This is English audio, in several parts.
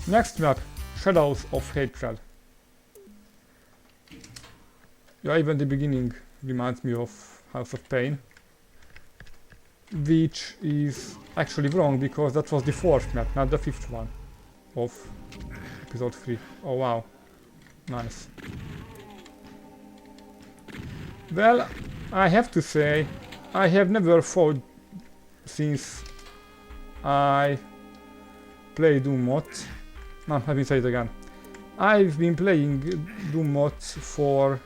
Next map, Shadows of Hatred. Yeah, even the beginning reminds me of House of Pain, which is actually wrong because that was the 4th map, not the 5th one of episode 3. Oh wow, nice. Well, I have to say, I have never fought since I played Doom mods. No, let me say it again. I've been playing Doom mods for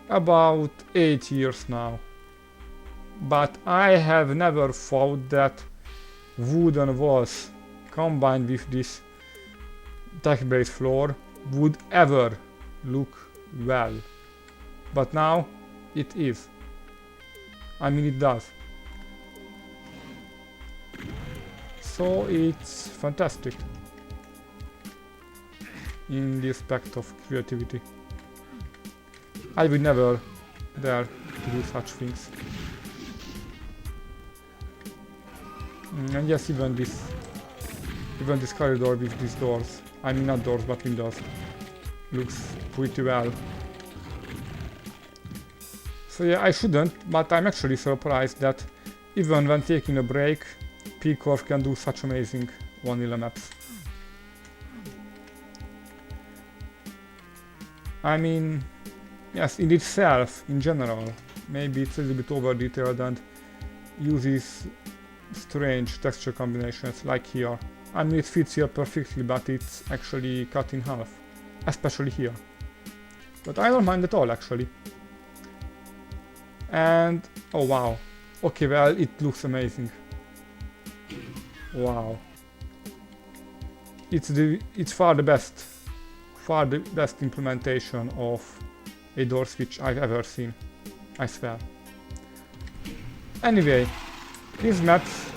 about 8 years now, but I have never thought that wooden walls combined with this tech-based floor would ever look well. But now it is. I mean, it does. So it's fantastic in the aspect of creativity. I would never dare to do such things. And yes, even this corridor with these doors, I mean not doors but windows, looks pretty well. So yeah, I shouldn't, but I'm actually surprised that even when taking a break, pcorf can do such amazing vanilla maps. I mean, yes, in itself, in general, maybe it's a little bit over detailed and uses strange texture combinations like here. I mean, it fits here perfectly, but it's actually cut in half, especially here. But I don't mind at all, actually. And oh wow, okay, well, it looks amazing. Wow, it's far the best implementation of a door switch I've ever seen, I swear. Anyway, these maps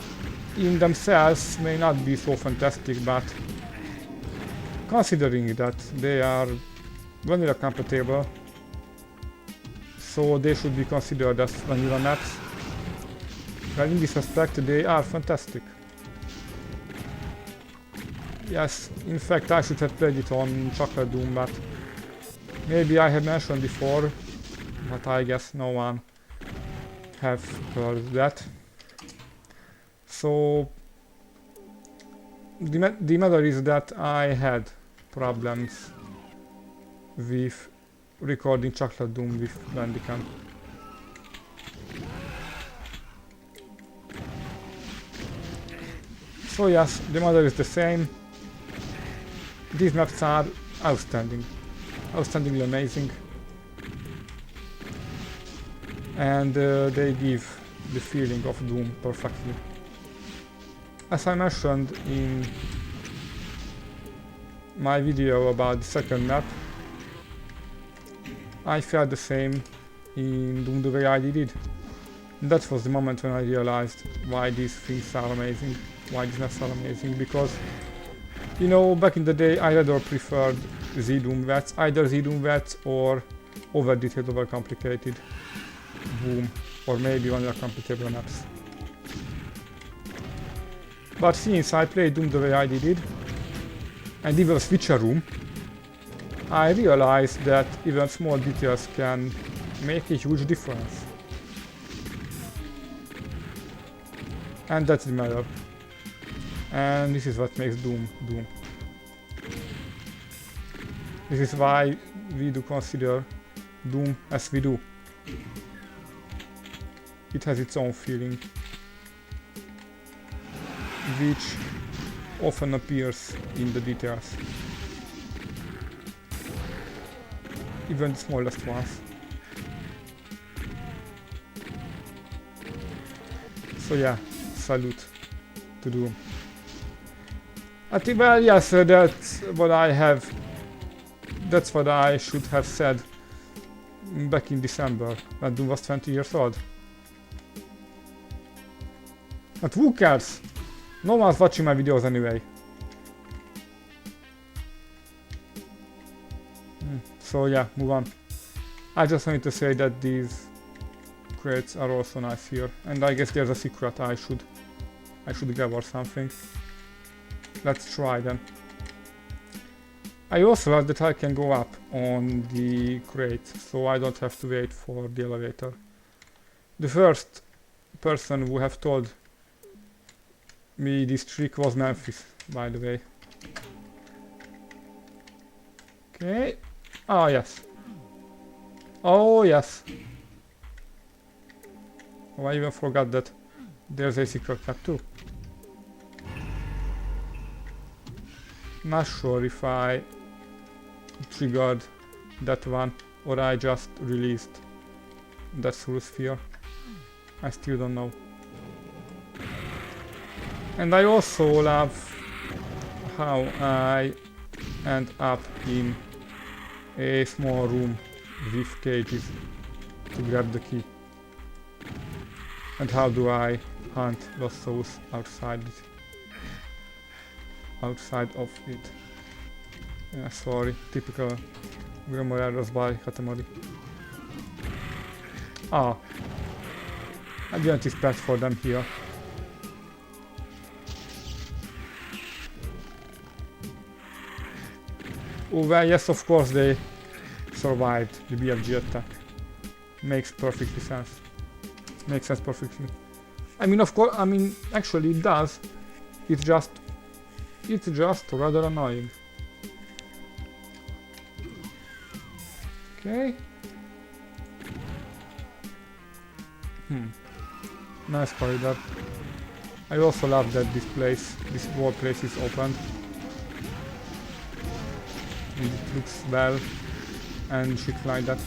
in themselves may not be so fantastic, but considering that they are vanilla compatible, so they should be considered as vanilla maps, well, in this aspect they are fantastic. Yes, in fact I should have played it on Chocolate Doom, but maybe I have mentioned before, but I guess no one have heard that. So the matter is that I had problems with recording Chocolate Doom with Bandicam. So yes, the matter is the same. These maps are outstanding, outstandingly amazing, and they give the feeling of Doom perfectly. As I mentioned in my video about the second map, I felt the same in Doom the way I did it. That was the moment when I realized why these things are amazing, why these maps are amazing, because, you know, back in the day I rather preferred Z-Doom VETs, either Z-Doom VETs or over-detailed, over-complicated Boom, or maybe vanilla compatible maps. But since I played Doom the way I did it, and even Switcher Room, I realized that even small details can make a huge difference. And that's the matter. And this is what makes Doom Doom. This is why we do consider Doom as we do. It has its own feeling, which often appears in the details, even the smallest ones. So yeah, salute to Doom. I think, well, yes, that's what I should have said back in December, when Doom was 20 years old. But who cares? No one's watching my videos anyway. So yeah, move on. I just wanted to say that these crates are also nice here, and I guess there's a secret I should grab or something. let's try then. I also like that I can go up on the crate, so I don't have to wait for the elevator. The first person who have told me this trick was Memphis, by the way. Okay. Oh yes. Oh yes. Oh, I even forgot that there's a secret tab too. Not sure if I triggered that one or I just released that soul sphere. I still don't know. And I also love how I end up in a small room with cages to grab the key. And how do I hunt lost souls outside of it. Yeah, sorry, typical grammar errors by Katamari. Ah, I didn't expect for them here. Oh well, yes, of course they survived the BFG attack. Makes perfectly sense. Makes sense perfectly. I mean, of course, I mean, actually it does. It's just rather annoying. Okay. Nice corridor. I also love that this whole place is open. And it looks well and shit like that.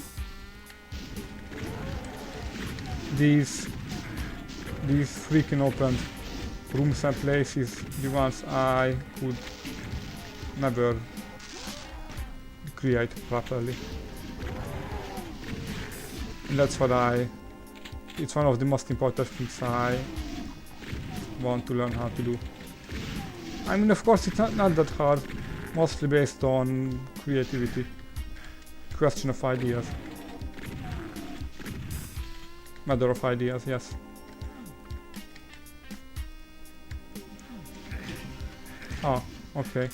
These freaking open rooms and places, the ones I could never create properly. And that's what it's one of the most important things I want to learn how to do. I mean, of course it's not that hard, mostly based on creativity, question of ideas. Matter of ideas, yes. Oh, okay.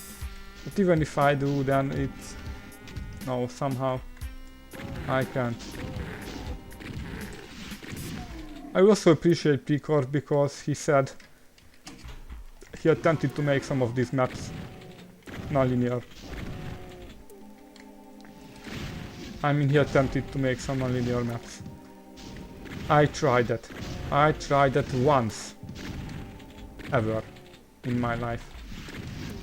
But even if I do, then it's... No, somehow I can't. I also appreciate pcorf because he said he attempted to make some of these maps non-linear. I mean, he attempted to make some non-linear maps. I tried that. I tried that once ever in my life.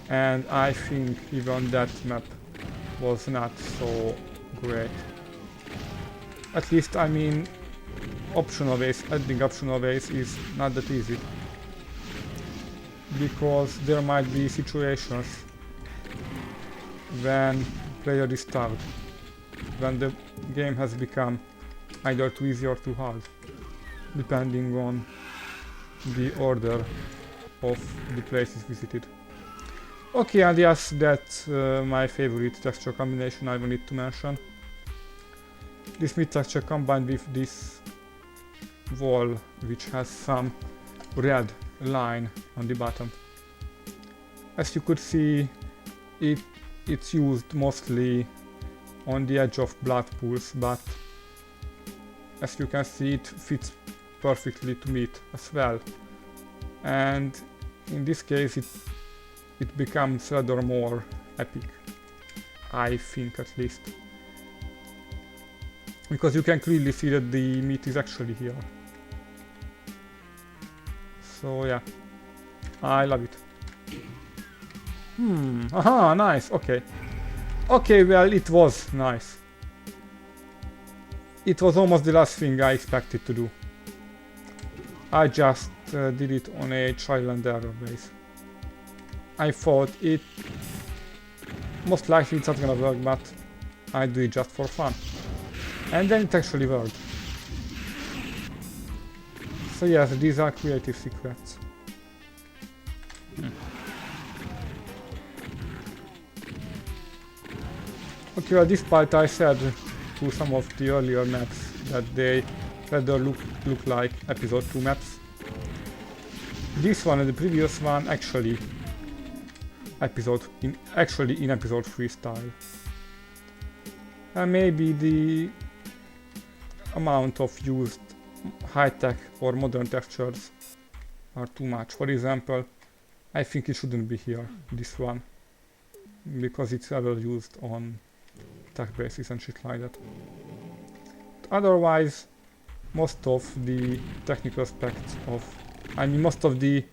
And I think even that map was not so great. At least, I mean, adding optional ways is not that easy. Because there might be situations when player is stuck, when the game has become either too easy or too hard, depending on the order of the places visited. Okay, and yes, that's my favorite texture combination I wanted to mention. This mid texture combined with this wall, which has some red line on the bottom. As you could see, it's used mostly on the edge of blood pools, but as you can see, it fits perfectly to meat as well. And in this case, it becomes rather more epic, I think, at least. Because you can clearly see that the meat is actually here. So yeah, I love it. Aha, nice, okay. Okay, well, it was nice. It was almost the last thing I expected to do. I just did it on a trial and error base. I thought it most likely it's not gonna work, but I do it just for fun. And then it actually worked. So yes, these are creative secrets. Okay, well, despite I said to some of the earlier maps that they rather look like episode 2 maps, this one and the previous one actually actually in episode 3 style. And maybe the amount of used high-tech or modern textures are too much. For example, I think it shouldn't be here, this one, because it's ever used on tech bases and shit like that. Otherwise, most of the technical aspects of, most of the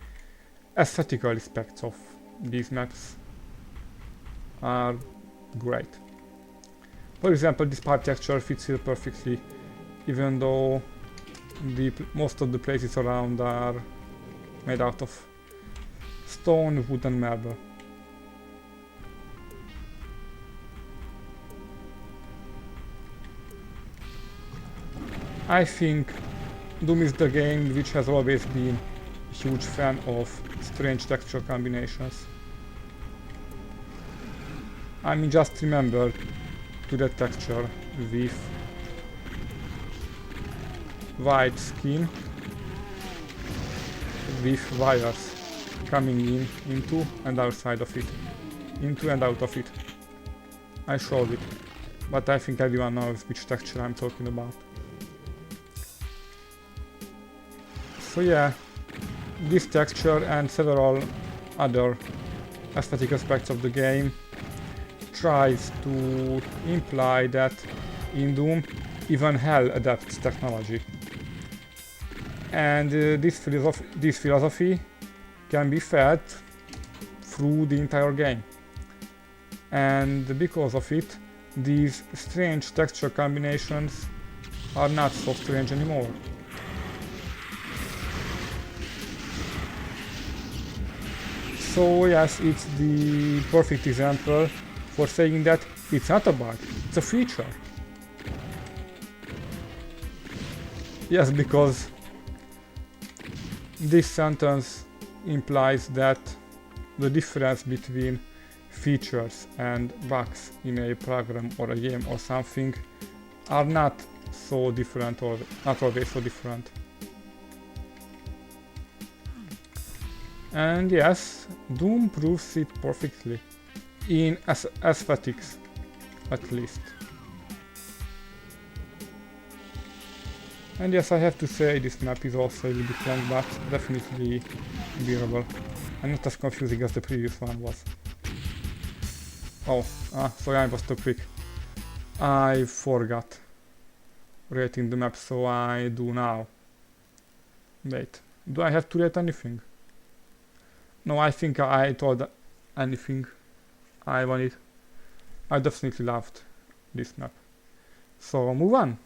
aesthetical aspects of these maps are great. For example, this part texture fits here perfectly, even though most of the places around are made out of stone, wood and marble. I think Doom is the game which has always been a huge fan of strange texture combinations. I mean, just remember to that texture with white skin with wires coming into and outside of it, into and out of it. I showed it, but I think everyone knows which texture I'm talking about. So yeah, this texture and several other aesthetic aspects of the game tries to imply that in Doom even hell adapts technology. And this philosophy can be felt through the entire game. And because of it, these strange texture combinations are not so strange anymore. So yes, it's the perfect example for saying that it's not a bug, it's a feature. Yes, because this sentence implies that the difference between features and bugs in a program or a game or something are not so different, or not always so different. And yes, Doom proves it perfectly, in aesthetics at least. And yes, I have to say this map is also a little bit long, but definitely bearable, and not as confusing as the previous one was. Oh, sorry, I was too quick. I forgot rating the map, so I do now. Wait, do I have to rate anything? No, I think I told anything I wanted. I definitely loved this map. So move on.